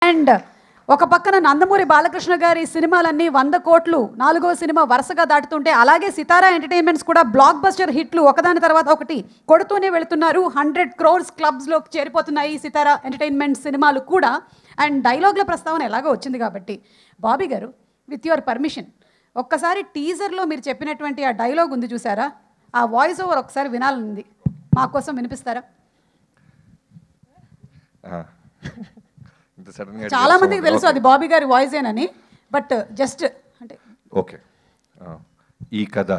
And ఒక పక్కన నందమూరి బాలకృష్ణ గారి సినిమాలన్నీ 100 కోట్లు 4వ సినిమా వరుసగా దాటుతుంటే, అలాగే సితారా ఎంటర్టైన్మెంట్స్ కూడా బ్లాక్ బస్టర్ హిట్లు ఒకదాని తర్వాత ఒకటి కొడుతూనే వెళుతున్నారు. 100 crores క్లబ్స్లోకి చేరిపోతున్నాయి సితారా ఎంటర్టైన్మెంట్ సినిమాలు కూడా. అండ్ డైలాగ్ల ప్రస్తావన ఎలాగో వచ్చింది కాబట్టి, బాబీ గారు విత్ యువర్ పర్మిషన్ ఒక్కసారి టీజర్లో మీరు చెప్పినటువంటి ఆ డైలాగ్ ఉంది చూసారా, ఆ వాయిస్ ఓవర్ ఒకసారి వినాలనుంది, మా కోసం వినిపిస్తారా? చాలా మందికి తెలుసు అది బాబీ గారి వాయిస్ ఏనని, బట్ జస్ట్ అంటే ఓకే. ఈ కథ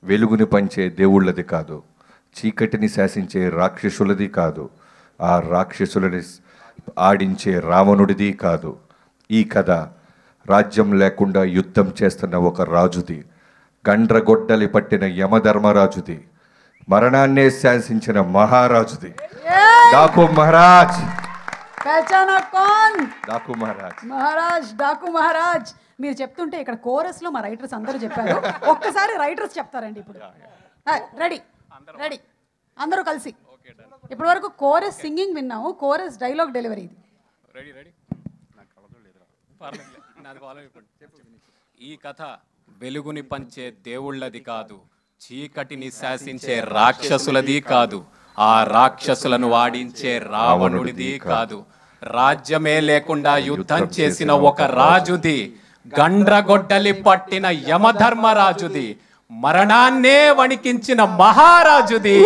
వెలుగుని పంచే దేవుళ్ళది కాదు, చీకటిని శాసించే రాక్షసులది కాదు, ఆ రాక్షసులని ఆడించే రావణుడిది కాదు. ఈ కథ రాజ్యం లేకుండా యుద్ధం చేస్తున్న ఒక రాజుది, గండ్రగొడ్డలి పట్టిన యమధర్మరాజుది, మరణాన్నే శాసించిన మహారాజుది. డాకు మహారాజ్. పహచానా కౌన్? డాకు మహారాజ్. మహారాజ్, డాకు మహారాజ్. మీరు చెప్తుంటే ఇక్కడ కోరస్లో మా రైటర్స్ అందరూ చెప్పారు, ఒక్కసారి రైటర్స్ చెప్తారండి ఇప్పుడు. రెడీ రెడీ అందరూ కలిసి. ఇప్పటి వరకు కోరస్ సింగింగ్ విన్నాము, కోరస్ డైలాగ్ డెలివరీ ఇది. ఈ కథ వెలుగుని పంచే దేవుళ్ళది కాదు, చీకటిని శాసించే రాక్షసులది కాదు, ఆ రాక్షసులను వాడించే రావణుడిది కాదు, రాజ్యమే లేకుండా యుద్ధం చేసిన ఒక రాజుది, గండ్రగొడ్డలి పట్టిన యమధర్మరాజుది, మరణాన్నే వణికించిన మహారాజుది.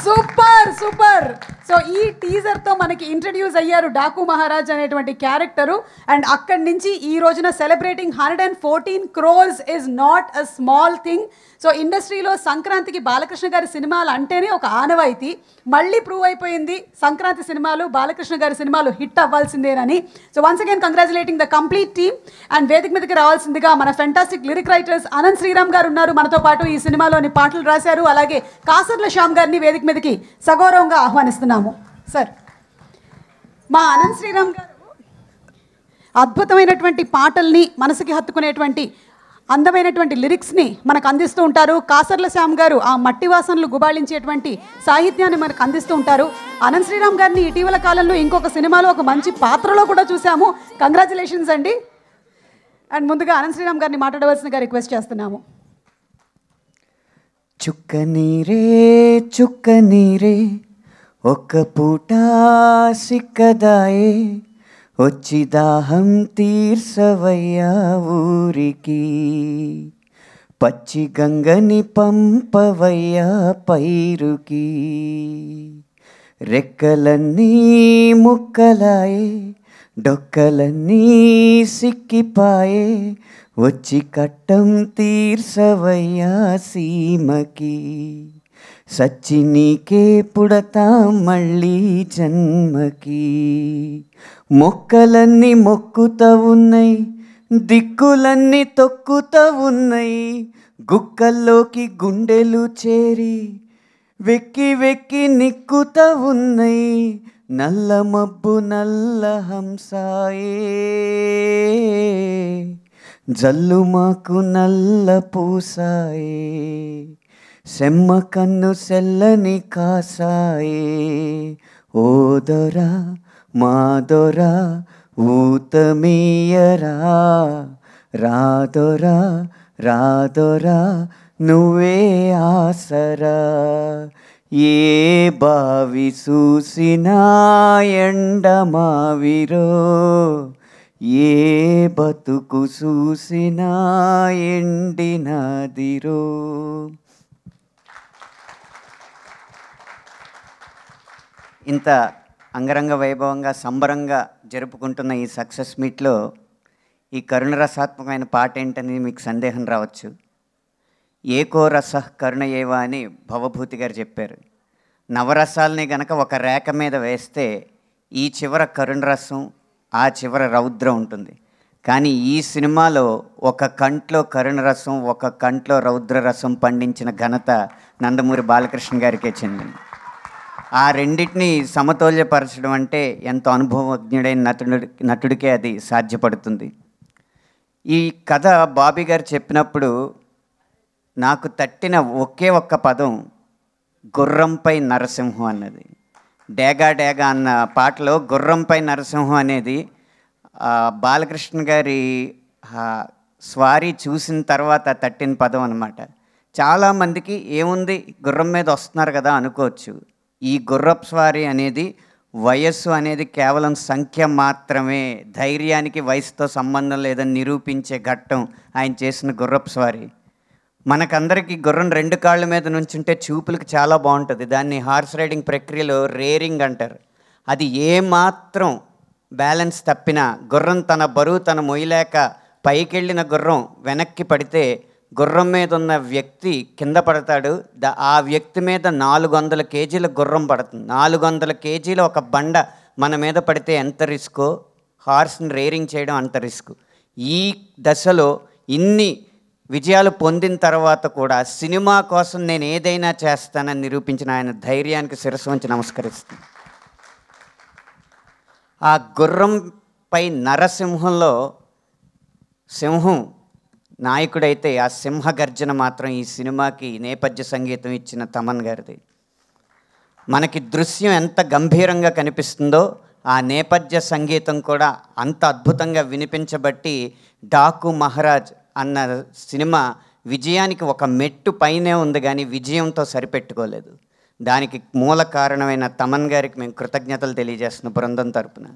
Super super. సో ఈ టీజర్తో మనకి ఇంట్రడ్యూస్ అయ్యారు డాకు మహారాజ్ అనేటువంటి క్యారెక్టరు. అండ్ అక్కడి నుంచి ఈ రోజున celebrating 114 crores is not a small thing. So ఇండస్ట్రీలో సంక్రాంతికి బాలకృష్ణ గారి సినిమాలు అంటేనే ఒక ఆనవాయితీ. మళ్ళీ ప్రూవ్ అయిపోయింది సంక్రాంతి సినిమాలు, బాలకృష్ణ గారి సినిమాలు హిట్ అవ్వాల్సిందేనని. So once again congratulating the complete team. And వేదిక మీదకి రావాల్సిందిగా మన fantastic lyric writers Ananth Sriram గారు ఉన్నారు మనతో పాటు, ఈ సినిమాలోని పాటలు రాశారు. అలాగే కాసర్ల శ్యామ్ గారిని వేదిక మీదకి సగౌరవంగా ఆహ్వానిస్తున్నాము. సార్, మా అనంత్ శ్రీరామ్ గారు అద్భుతమైనటువంటి పాటల్ని, మనసుకి హత్తుకునేటువంటి అందమైనటువంటి లిరిక్స్ని మనకు అందిస్తూ ఉంటారు. కాసర్ల శ్యామ్ గారు ఆ మట్టి వాసనలు గుబాళించేటువంటి సాహిత్యాన్ని మనకు అందిస్తూ ఉంటారు. అనంత్ శ్రీరామ్ గారిని ఇటీవల కాలంలో ఇంకొక సినిమాలో ఒక మంచి పాత్రలో కూడా చూసాము. కంగ్రాచులేషన్స్ అండి. అండ్ ముందుగా అనంత్ శ్రీరామ్ గారిని మాట్లాడవలసిందిగా రిక్వెస్ట్ చేస్తున్నాము. చుక్క నీరే చుక్క నీరే ఒక్క పూట సిక్కదాయే, వచ్చి దాహం తీర్సవయ్యా ఊరికి, పచ్చి గంగని పంపవయ్యా పైరుకి, రెక్కలన్నీ ముక్కలాయే డొక్కలన్నీ సిక్కిపాయే, వచ్చి కట్టం తీర్సవయ్యా సీమకి, సచ్చి నీకే పుడతా మళ్ళీ జన్మకి, మొక్కలన్నీ మొక్కుతా ఉన్నాయి, దిక్కులన్నీ తొక్కుతా ఉన్నాయి, గుక్కల్లోకి గుండెలు చేరి వెక్కి వెక్కి నిక్కుతా ఉన్నాయి, నల్ల మబ్బు నల్ల హంసాయే, జల్లు మాకు నల్ల పూసాయే, సెమ్మ కన్ను సెల్లని కాసాయే, ఓ దొరా మా దొరా ఊతమీయరా, రాదొరా రాదొరా నువ్వే ఆసరా, ఏ బావి చూసినా ఎండ మావిరో, ఏ బతుకు చూసినా ఎండినాదిరో. ఇంత అంగరంగ వైభవంగా సంబరంగా జరుపుకుంటున్న ఈ సక్సెస్ మీట్లో ఈ కరుణరసాత్మకమైన పాట ఏంటని మీకు సందేహం రావచ్చు. ఏకో రస కరుణ ఏవా అని భవభూతి గారు చెప్పారు. నవరసాలని గనక ఒక రేఖ మీద వేస్తే ఈ చివర కరుణరసం, ఆ చివర రౌద్రం ఉంటుంది. కానీ ఈ సినిమాలో ఒక కంట్లో కరుణరసం, ఒక కంట్లో రౌద్రరసం పండించిన ఘనత నందమూరి బాలకృష్ణ గారికే చెందింది. ఆ రెండింటిని సమతౌల్యపరచడం అంటే ఎంతో అనుభవజ్ఞుడైన నటుడికే అది సాధ్యపడుతుంది. ఈ కథ బాబీ గారు చెప్పినప్పుడు నాకు తట్టిన ఒకే ఒక్క పదం గుర్రంపై నరసింహం అన్నది. డేగా డేగా అన్న పాటలో గుర్రంపై నరసింహం అనేది బాలకృష్ణ గారి స్వారీ చూసిన తర్వాత తట్టిన పదం అనమాట. చాలామందికి ఏముంది గుర్రం మీద వస్తున్నారు కదా అనుకోవచ్చు. ఈ గుర్రపు స్వారీ అనేది వయస్సు అనేది కేవలం సంఖ్య మాత్రమే. ధైర్యానికి వయసుతో సంబంధం లేదని నిరూపించే ఘట్టం ఆయన చేసిన గుర్రపు స్వారీ. మనకందరికీ గుర్రం 2 కాళ్ళ మీద నుంచుంటే చూపులకు చాలా బాగుంటుంది. దాన్ని హార్స్ రైడింగ్ ప్రక్రియలో రేరింగ్ అంటారు. అది ఏమాత్రం బ్యాలెన్స్ తప్పినా గుర్రం తన బరువు తన మొయ్యలేక పైకెళ్ళిన గుర్రం వెనక్కి పడితే గుర్రం మీద ఉన్న వ్యక్తి కింద పడతాడు. ఆ వ్యక్తి మీద 400 కేజీల గుర్రం పడుతుంది. 400 కేజీల ఒక బండ మన మీద పడితే ఎంత రిస్కో హార్స్ని రేరింగ్ చేయడం అంత రిస్క్. ఈ దశలో ఇన్ని విజయాలు పొందిన తర్వాత కూడా సినిమా కోసం నేను ఏదైనా చేస్తానని నిరూపించిన ఆయన ధైర్యానికి శిరస్సు వంచి నమస్కరిస్తాను. ఆ గుర్రంపై నరసింహంలో సింహం నాయకుడైతే ఆ సింహ గర్జన మాత్రం ఈ సినిమాకి నేపథ్య సంగీతం ఇచ్చిన తమన్ గారిది. మనకి దృశ్యం ఎంత గంభీరంగా కనిపిస్తుందో ఆ నేపథ్య సంగీతం కూడా అంత అద్భుతంగా వినిపించబట్టి డాకు మహారాజ్ అన్న సినిమా విజయానికి ఒక మెట్టు పైనే ఉంది కానీ విజయంతో సరిపెట్టుకోలేదు. దానికి మూల కారణమైన తమన్ గారికి మేము కృతజ్ఞతలు తెలియజేస్తున్న బృందం తరపున.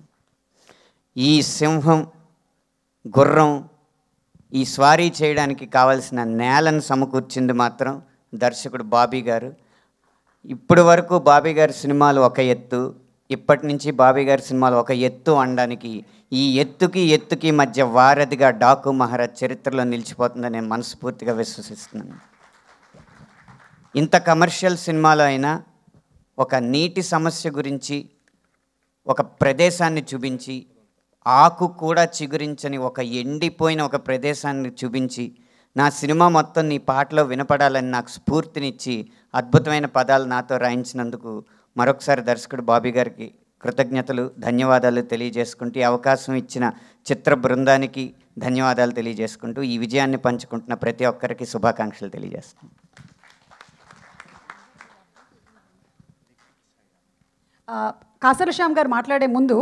ఈ సింహం గుర్రం ఈ స్వారీ చేయడానికి కావలసిన నేలను సమకూర్చింది మాత్రం దర్శకుడు బాబీ గారు. ఇప్పటి వరకు బాబీ గారి సినిమాలు ఒక ఎత్తు, ఇప్పటి నుంచి బాబీ గారి సినిమాలు ఒక ఎత్తు అనడానికి ఈ ఎత్తుకి మధ్య వారధిగా డాకు మహారాజ్ చరిత్రలో నిలిచిపోతుందని నేను మనస్ఫూర్తిగా విశ్వసిస్తున్నాను. ఇంత కమర్షియల్ సినిమాలో అయినా ఒక నీటి సమస్య గురించి ఒక ప్రదేశాన్ని చూపించి ఆకు కూడా చిగురించని ఒక ఎండిపోయిన ఒక ప్రదేశాన్ని చూపించి నా సినిమా మొత్తం నీ పాటలో వినపడాలని నాకు స్ఫూర్తినిచ్చి అద్భుతమైన పదాలు నాతో రాయించినందుకు మరొకసారి దర్శకుడు బాబీ గారికి కృతజ్ఞతలు ధన్యవాదాలు తెలియజేసుకుంటూ ఈ అవకాశం ఇచ్చిన చిత్ర బృందానికి ధన్యవాదాలు తెలియజేసుకుంటూ ఈ విజయాన్ని పంచుకుంటున్న ప్రతి ఒక్కరికి శుభాకాంక్షలు తెలియజేస్తాను. కాసల శ్యామ్ గారు మాట్లాడే ముందు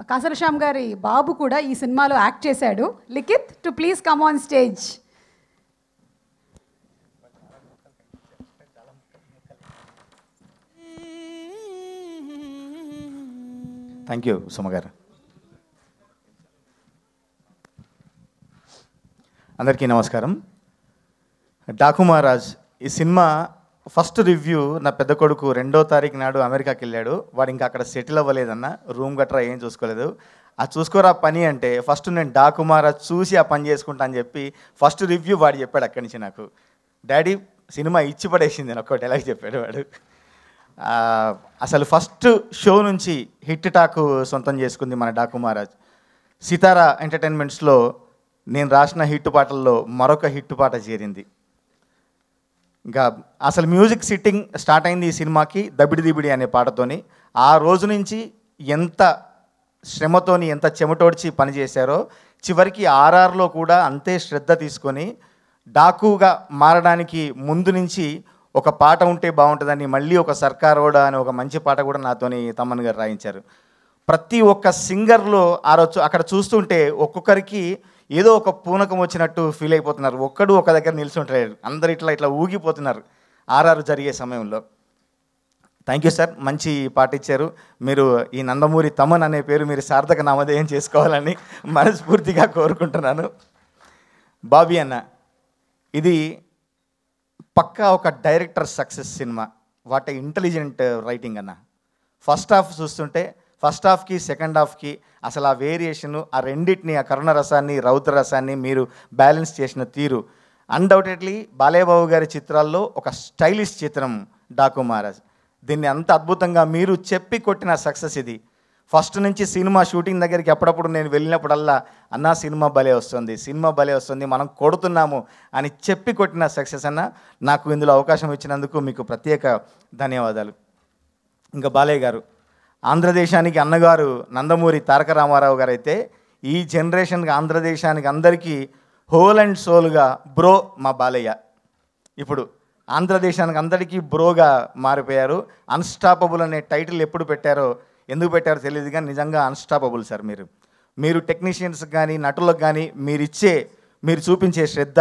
కాసల శ్యామ్ గారి బాబు కూడా ఈ సినిమాలో యాక్ట్ చేశాడు. Likhith too please come on stage. Thank you Suma గారు. అందరికీ నమస్కారం. డాకు మహారాజ్ ఈ సినిమా ఫస్ట్ రివ్యూ నా పెద్ద కొడుకు 2వ తారీఖు నాడు అమెరికాకి వెళ్ళాడు. వాడు ఇంకా అక్కడ సెటిల్ అవ్వలేదన్న, రూమ్ గట్రా ఏం చూసుకోలేదు. ఆ చూసుకోరా పని అంటే ఫస్ట్ నేను డాకు మహారాజ్ చూసి ఆ పని చేసుకుంటా అని చెప్పి ఫస్ట్ రివ్యూ వాడు చెప్పాడు. అక్కడి నుంచి నాకు డాడీ సినిమా ఇచ్చి పడేసింది అని ఒక్కటి ఎలా చెప్పాడు వాడు. అసలు ఫస్ట్ షో నుంచి హిట్ టాకు సొంతం చేసుకుంది మన డాకు మహారాజ్. సితారా ఎంటర్టైన్మెంట్స్లో నేను రాసిన హిట్ పాటల్లో మరొక హిట్ పాట చేరింది. ఇంకా అసలు మ్యూజిక్ సిట్టింగ్ స్టార్ట్ అయింది ఈ సినిమాకి దబిడి దిబిడి అనే పాటతోని. ఆ రోజు నుంచి ఎంత శ్రమతోని ఎంత చెమటోడ్చి పనిచేశారో చివరికి ఆర్ఆర్లో కూడా అంతే శ్రద్ధ తీసుకొని డాకుగా మారడానికి ముందు నుంచి ఒక పాట ఉంటే బాగుంటుందని మళ్ళీ ఒక సర్కారోడా అనే ఒక మంచి పాట కూడా నాతోని తమ్మన్ గారు రాయించారు. ప్రతి ఒక్క సింగర్లో ఆ రోజు అక్కడ చూస్తుంటే ఒక్కొక్కరికి ఏదో ఒక పూనకం వచ్చినట్టు ఫీల్ అయిపోతున్నారు. ఒక్కడు ఒక దగ్గర నిల్చుంటారు, అందరు ఇట్లా ఊగిపోతున్నారు ఆర్ఆర్ జరిగే సమయంలో. థ్యాంక్ యూ సార్, మంచి పాట ఇచ్చారు. మీరు ఈ నందమూరి తమన్ అనే పేరు మీరు సార్థక నామధేయం చేసుకోవాలని మనస్ఫూర్తిగా కోరుకుంటున్నాను. బాబీ అన్న, ఇది పక్కా ఒక director success cinema. What intelligent writing అన్న. ఫస్ట్ హాఫ్ చూస్తుంటే ఫస్ట్ హాఫ్కి సెకండ్ హాఫ్కి అసలు ఆ వేరియేషను, ఆ రెండింటిని, ఆ కరుణ రసాన్ని రౌద్ర రసాన్ని మీరు బ్యాలెన్స్ చేసిన తీరు అన్డౌటెడ్లీ బాలయ్యబాబు గారి చిత్రాల్లో ఒక స్టైలిష్ చిత్రం డాకు మహారాజ్. దీన్ని అంత అద్భుతంగా మీరు చెప్పి కొట్టిన సక్సెస్ ఇది. ఫస్ట్ నుంచి సినిమా షూటింగ్ దగ్గరికి అప్పుడప్పుడు నేను వెళ్ళినప్పుడల్లా అన్నా సినిమా భలే వస్తుంది, మనం కొడుతున్నాము అని చెప్పి కొట్టిన సక్సెస్ అన్న. నాకు ఇందులో అవకాశం ఇచ్చినందుకు మీకు ప్రత్యేక ధన్యవాదాలు. ఇంకా బాలయ్య గారు, ఆంధ్రదేశానికి అన్నగారు నందమూరి తారక రామారావు గారు అయితే ఈ జనరేషన్కి ఆంధ్రదేశానికి అందరికీ హోల్ అండ్ సోల్గా బ్రో మా బాలయ్య. ఇప్పుడు ఆంధ్రదేశానికి అందరికీ బ్రోగా మారిపోయారు. అన్స్టాపబుల్ అనే టైటిల్ ఎప్పుడు పెట్టారో, ఎందుకు పెట్టారో తెలియదు కానీ నిజంగా అన్స్టాపబుల్ సార్. మీరు టెక్నీషియన్స్కి కానీ నటులకు కానీ మీరు చూపించే శ్రద్ధ,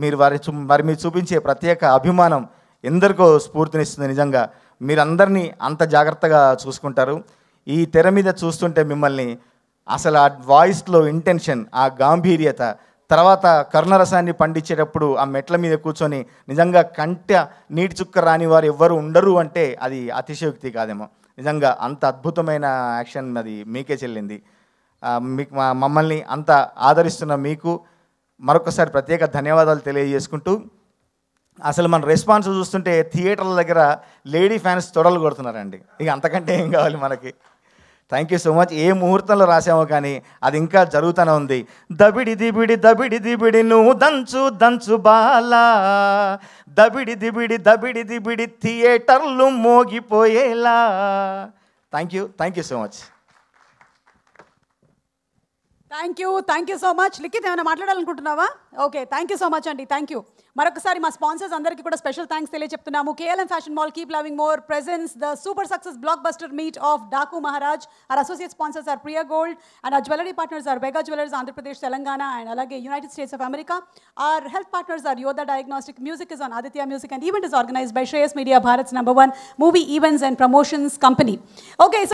మీరు చూపించే ప్రత్యేక అభిమానం ఎందరికో స్ఫూర్తినిస్తుంది. నిజంగా మీరందరినీ అంత జాగ్రత్తగా చూసుకుంటారు. ఈ తెర మీద చూస్తుంటే మిమ్మల్ని అసలు ఆ వాయిస్లో ఇంటెన్షన్, ఆ గాంభీర్యత, తర్వాత కరుణరసాన్ని పండించేటప్పుడు ఆ మెట్ల మీద కూర్చొని నిజంగా కంట నీటి చుక్క రాని వారు ఎవ్వరు ఉండరు అంటే అది అతిశయోక్తి కాదేమో. నిజంగా అంత అద్భుతమైన యాక్షన్ అది మీకే చెల్లింది. మీకు మమ్మల్ని అంత ఆదరిస్తున్న మీకు మరొకసారి ప్రత్యేక ధన్యవాదాలు తెలియజేసుకుంటూ, అసలు మన రెస్పాన్స్ చూస్తుంటే థియేటర్ల దగ్గర లేడీ ఫ్యాన్స్ తొడలు కొడుతున్నారండి. ఇక అంతకంటే ఏం కావాలి మనకి. Thank you so much. ఏ ముహూర్తంలో రాసామో కానీ అది ఇంకా జరుగుతూనే ఉంది. దబిడి దిబిడి దబిడి దిబిడి నువ్వు దంచు దంచు బాలా, దబిడి దిబిడి దబిడి దిబిడి థియేటర్లు మోగిపోయేలా. Thank you so much. Thank you so much. Likhith ఏమైనా మాట్లాడాలనుకుంటున్నావా? Okay, thank you so much అండి. Thank you. మరొకసారి మా స్పాన్సర్స్ అందరికీ కూడా స్పెషల్ థ్యాంక్స్ తెలియజెప్తున్నాము. KLM fashion mall, keep loving more presence the super success blockbuster meet of Daaku Maharaaj. Our associate sponsors are Priya Gold and our jewelry partners are Vega Jewelers, Andhra Pradesh, Telangana and alage United States of America. Our health partners are Yoda Diagnostic. Music is on Aditya Music and event is organized by Shreyas Media, Bharat's #1 movie events and promotions company. Okay, so